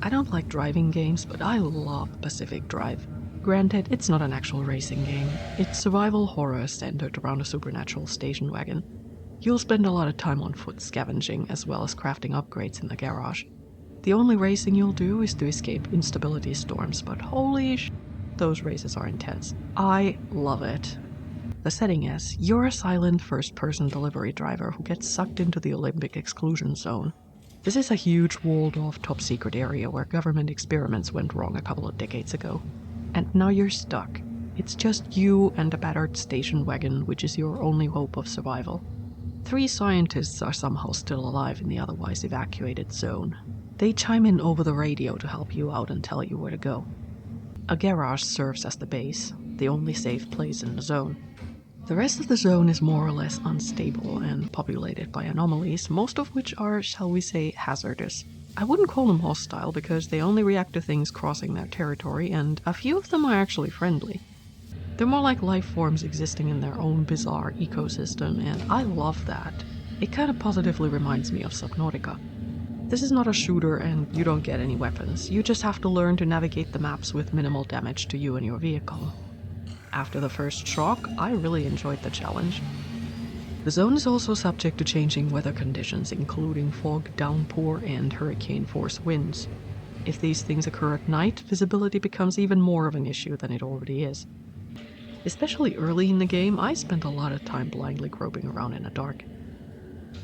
I don't like driving games, but I love Pacific Drive. Granted, it's not an actual racing game. It's survival horror centered around a supernatural station wagon. You'll spend a lot of time on foot scavenging as well as crafting upgrades in the garage. The only racing you'll do is to escape instability storms, but holy sh*, those races are intense. I love it. The setting is, you're a silent first-person delivery driver who gets sucked into the Olympic exclusion zone. This is a huge walled-off top-secret area where government experiments went wrong a couple of decades ago. And now you're stuck. It's just you and a battered station wagon, which is your only hope of survival. 3 scientists are somehow still alive in the otherwise evacuated zone. They chime in over the radio to help you out and tell you where to go. A garage serves as the base, the only safe place in the zone. The rest of the zone is more or less unstable and populated by anomalies, most of which are, shall we say, hazardous. I wouldn't call them hostile because they only react to things crossing their territory, and a few of them are actually friendly. They're more like life forms existing in their own bizarre ecosystem, and I love that. It kind of positively reminds me of Subnautica. This is not a shooter and you don't get any weapons, you just have to learn to navigate the maps with minimal damage to you and your vehicle. After the first shock, I really enjoyed the challenge. The zone is also subject to changing weather conditions, including fog, downpour, and hurricane-force winds. If these things occur at night, visibility becomes even more of an issue than it already is. Especially early in the game, I spent a lot of time blindly groping around in the dark.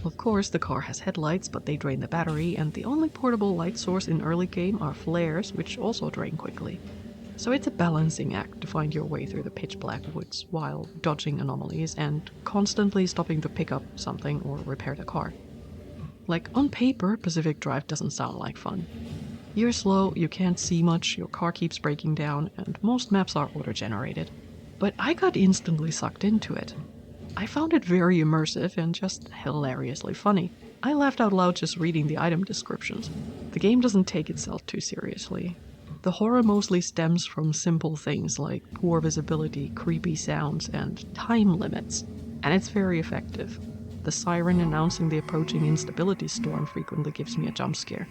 Of course, the car has headlights, but they drain the battery, and the only portable light source in early game are flares, which also drain quickly. So it's a balancing act to find your way through the pitch-black woods while dodging anomalies and constantly stopping to pick up something or repair the car. Like, on paper, Pacific Drive doesn't sound like fun. You're slow, you can't see much, your car keeps breaking down, and most maps are auto-generated. But I got instantly sucked into it. I found it very immersive and just hilariously funny. I laughed out loud just reading the item descriptions. The game doesn't take itself too seriously. The horror mostly stems from simple things like poor visibility, creepy sounds, and time limits, and it's very effective. The siren announcing the approaching instability storm frequently gives me a jump scare.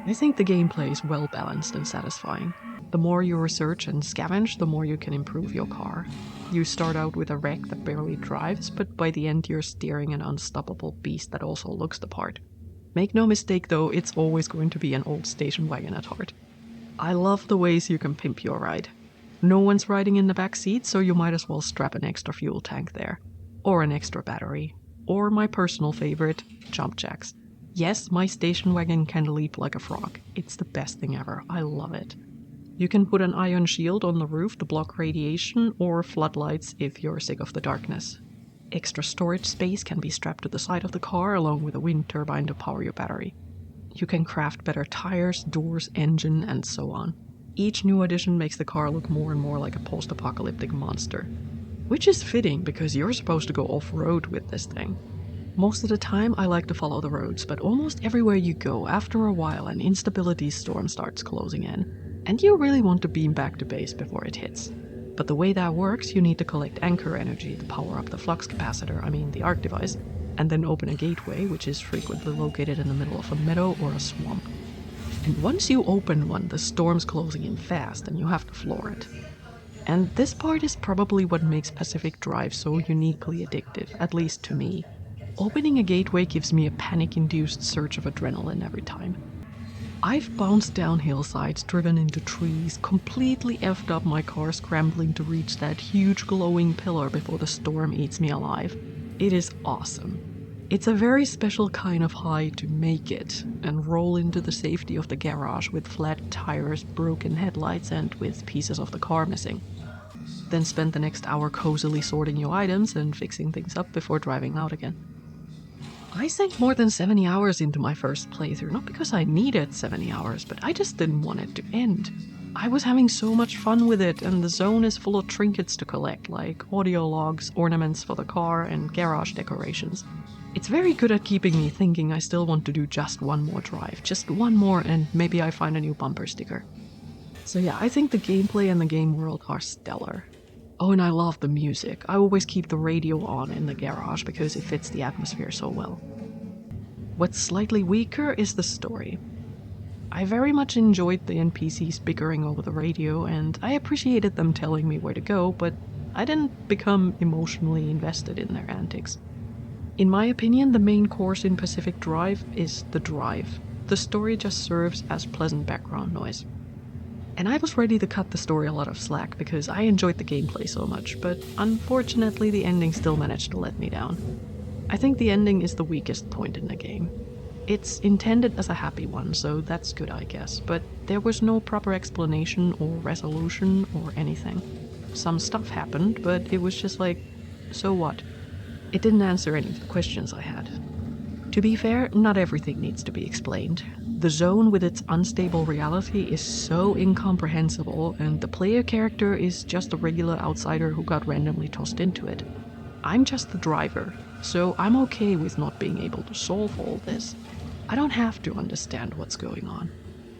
I think the gameplay is well balanced and satisfying. The more you research and scavenge, the more you can improve your car. You start out with a wreck that barely drives, but by the end you're steering an unstoppable beast that also looks the part. Make no mistake though, it's always going to be an old station wagon at heart. I love the ways you can pimp your ride. No one's riding in the back seat, so you might as well strap an extra fuel tank there. Or an extra battery. Or my personal favorite, jump jacks. Yes, my station wagon can leap like a frog. It's the best thing ever. I love it. You can put an ion shield on the roof to block radiation, or floodlights if you're sick of the darkness. Extra storage space can be strapped to the side of the car along with a wind turbine to power your battery. You can craft better tires, doors, engine, and so on. Each new addition makes the car look more and more like a post-apocalyptic monster. Which is fitting because you're supposed to go off-road with this thing. Most of the time I like to follow the roads, but almost everywhere you go, after a while an instability storm starts closing in, and you really want to beam back to base before it hits. But the way that works, you need to collect anchor energy to power up the flux capacitor, the arc device, and then open a gateway, which is frequently located in the middle of a meadow or a swamp. And once you open one, the storm's closing in fast and you have to floor it. And this part is probably what makes Pacific Drive so uniquely addictive, at least to me. Opening a gateway gives me a panic-induced surge of adrenaline every time. I've bounced down hillsides, driven into trees, completely effed up my car scrambling to reach that huge glowing pillar before the storm eats me alive. It is awesome. It's a very special kind of high to make it and roll into the safety of the garage with flat tires, broken headlights, and with pieces of the car missing. Then spend the next hour cozily sorting your items and fixing things up before driving out again. I sank more than 70 hours into my first playthrough, not because I needed 70 hours, but I just didn't want it to end. I was having so much fun with it, and the zone is full of trinkets to collect, like audio logs, ornaments for the car, and garage decorations. It's very good at keeping me thinking I still want to do just one more drive, just one more, and maybe I find a new bumper sticker. So yeah, I think the gameplay and the game world are stellar. Oh, and I love the music. I always keep the radio on in the garage because it fits the atmosphere so well. What's slightly weaker is the story. I very much enjoyed the NPCs bickering over the radio, and I appreciated them telling me where to go, but I didn't become emotionally invested in their antics. In my opinion, the main course in Pacific Drive is the drive. The story just serves as pleasant background noise. And I was ready to cut the story a lot of slack because I enjoyed the gameplay so much, but unfortunately the ending still managed to let me down. I think the ending is the weakest point in the game. It's intended as a happy one, so that's good, I guess, but there was no proper explanation or resolution or anything. Some stuff happened, but it was just like, so what? It didn't answer any of the questions I had. To be fair, not everything needs to be explained. The zone with its unstable reality is so incomprehensible, and the player character is just a regular outsider who got randomly tossed into it. I'm just the driver, so I'm okay with not being able to solve all this. I don't have to understand what's going on.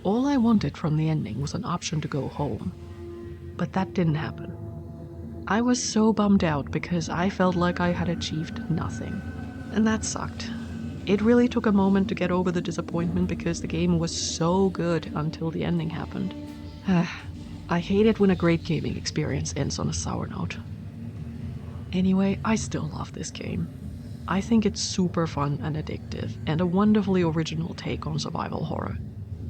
All I wanted from the ending was an option to go home. But that didn't happen. I was so bummed out because I felt like I had achieved nothing. And that sucked. It really took a moment to get over the disappointment because the game was so good until the ending happened. I hate it when a great gaming experience ends on a sour note. Anyway, I still love this game. I think it's super fun and addictive, and a wonderfully original take on survival horror.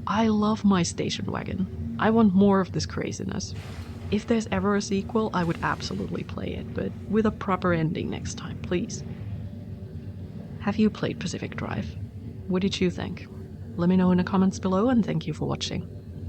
I love my station wagon. I want more of this craziness. If there's ever a sequel, I would absolutely play it, but with a proper ending next time, please. Have you played Pacific Drive? What did you think? Let me know in the comments below, and thank you for watching.